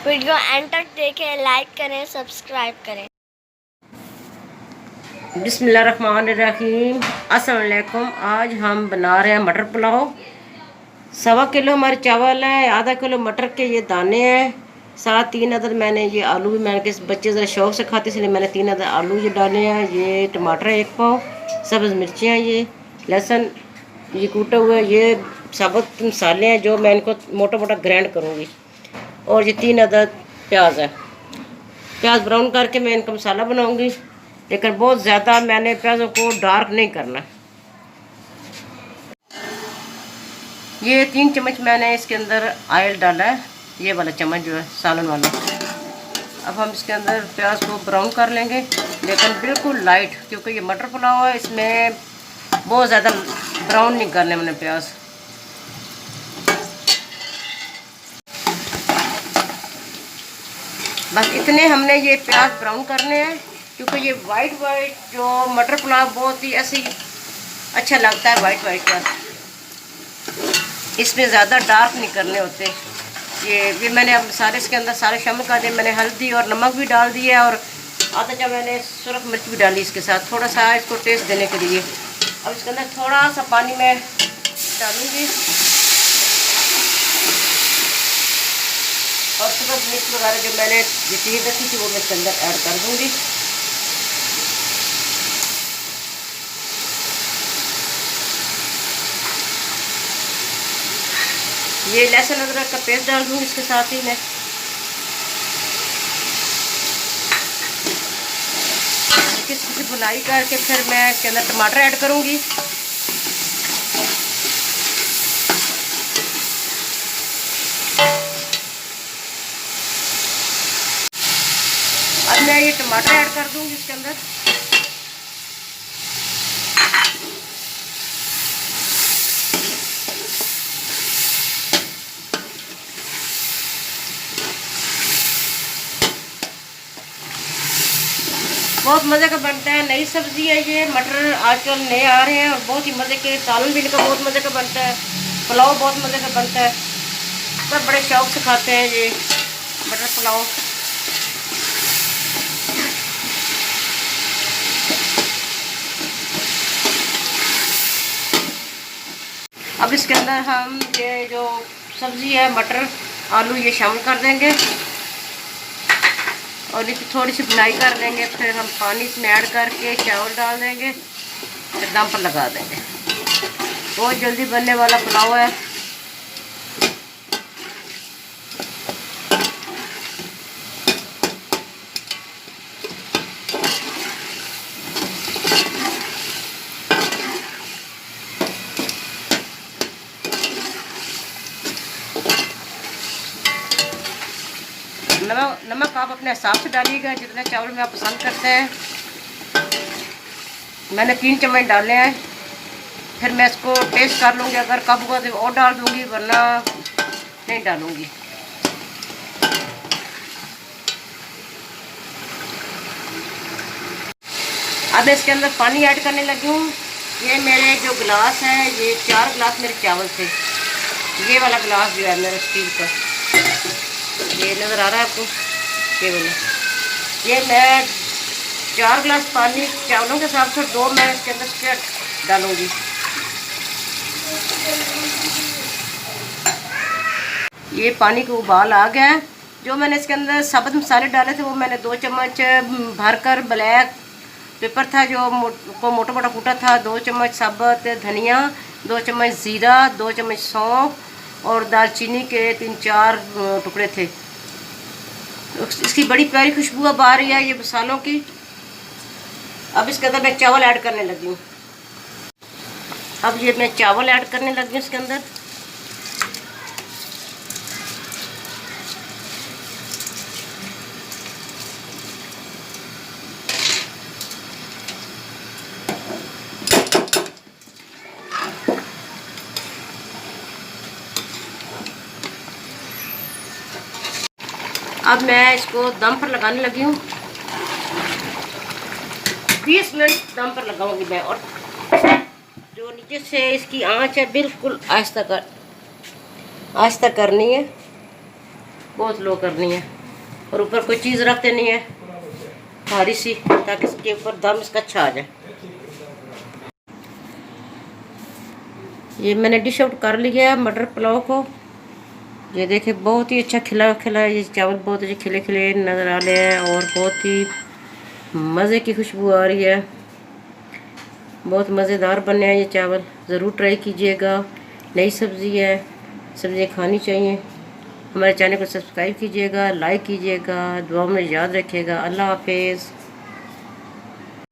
Video and तक देखें, like करें, सब्सक्राइब करें। बिस्मिल्लाहिर्रहमानिर्रहीम। अस्सलाम वालेकुम। आज हम बना रहे हैं मटर पुलाव। 1.25 किलो हमारे चावल है, आधा किलो मटर के ये दाने हैं, साथ 3 अदद मैंने ये आलू भी मैंने किस बच्चे ज़रा शौक से खाते इसलिए मैंने 3 अदद आलू ये डाले हैं। ये टमाटर है 1 पाव, सब्ज़ मिर्चियाँ, ये लहसुन ये कूटा हुआ है, ये साबुत मसाले हैं जो मैं इनको मोटा मोटा ग्राइंड करूँगी। और ये 3 अदद प्याज है। प्याज ब्राउन करके मैं इनका मसाला बनाऊंगी, लेकिन बहुत ज़्यादा मैंने प्याज़ों को डार्क नहीं करना। ये 3 चम्मच मैंने इसके अंदर ऑयल डाला है, ये वाला चम्मच जो है सालन वाला। अब हम इसके अंदर प्याज को ब्राउन कर लेंगे, लेकिन बिल्कुल लाइट, क्योंकि ये मटर पुलाव है, इसमें बहुत ज़्यादा ब्राउन नहीं करने मैंने प्याज। बस इतने हमने ये प्याज ब्राउन करने हैं, क्योंकि ये वाइट जो मटर पुलाव बहुत ही ऐसी अच्छा लगता है। वाइट का इसमें ज़्यादा डार्क नहीं करने होते। ये मैंने अब सारे इसके अंदर सारे शामिल कर दिए। मैंने हल्दी और नमक भी डाल दिया और आधा चम्मच मैंने सुरख मिर्च भी डाली इसके साथ, थोड़ा सा इसको टेस्ट देने के लिए। अब इसके अंदर थोड़ा सा पानी मैं डालूँगी और सुरख मिर्च वगैरह जो मैंने जितनी रखी थी वो मैं इसके अंदर ऐड कर दूँगी। ये लहसुन अदरक का पेस्ट डाल दूँगी इसके साथ ही मैं। किसी बुनाई करके फिर मैं इसके अंदर टमाटर ऐड करूँगी। अब मैं ये टमाटर ऐड कर दूँगी इसके अंदर। बहुत मज़े का बनता है, नई सब्ज़ी है ये। मटर आजकल नए आ रहे हैं और बहुत ही मज़े के, सालन भी इनका बहुत मज़े का बनता है, पुलाव बहुत मज़े का बनता है। सब बड़े शौक से खाते हैं ये मटर पुलाव। अब इसके अंदर हम ये जो सब्ज़ी है मटर आलू ये शामिल कर देंगे और इसकी थोड़ी सी बुनाई कर लेंगे। फिर हम पानी इसमें ऐड करके चावल डाल देंगे, फिर दम पर लगा देंगे। बहुत जल्दी बनने वाला पुलाव है। नमक आप अपने हिसाब से डालिएगा, जितना चावल में आप पसंद करते हैं। मैंने 3 चम्मच डाले हैं, फिर मैं इसको टेस्ट कर लूँगी। अगर कम होगा तो और डाल दूँगी, वरना नहीं डालूँगी। अब इसके अंदर पानी ऐड करने लगी हूँ। ये मेरे जो गिलास है, ये 4 गिलास मेरे चावल थे। ये वाला गिलास जो है मेरा स्टील का, ये नज़र आ रहा है आपको, ये वाला। ये मैं 4 गिलास पानी चावलों के हिसाब से 2 मैं इसके अंदर से डालूँगी। ये पानी को उबाल आ गया है। जो मैंने इसके अंदर साबुत मसाले डाले थे वो मैंने 2 चम्मच भरकर, ब्लैक पेपर था जो को मोटा मोटा कूटा था, 2 चम्मच साबुत धनिया, 2 चम्मच ज़ीरा, 2 चम्मच सौंफ और दालचीनी के 3-4 टुकड़े थे। इसकी बड़ी प्यारी खुशबू अब आ रही है ये मसालों की। अब इसके अंदर मैं चावल ऐड करने लगी हूँ। अब ये मैं चावल ऐड करने लगी हूँ इसके अंदर। अब मैं इसको दम पर लगाने लगी हूँ। 20 मिनट दम पर लगाऊंगी मैं। और जो नीचे से इसकी आंच है बिल्कुल आहिस्ता करनी है। बहुत लो करनी है और ऊपर कोई चीज़ रख देनी है भारी सी, ताकि इसके ऊपर दम इसका अच्छा आ जाए। ये मैंने डिश आउट कर लिया है मटर पुलाव को। ये देखिए बहुत ही अच्छा खिला खिला, ये चावल बहुत अच्छे खिले खिले नज़र आ रहे हैं और बहुत ही मज़े की खुशबू आ रही है। बहुत मज़ेदार बने हैं ये चावल, ज़रूर ट्राई कीजिएगा। नई सब्ज़ी है, सब्ज़ियाँ खानी चाहिए। हमारे चैनल को सब्सक्राइब कीजिएगा, लाइक कीजिएगा, दुआ में याद रखिएगा। अल्लाह हाफिज़।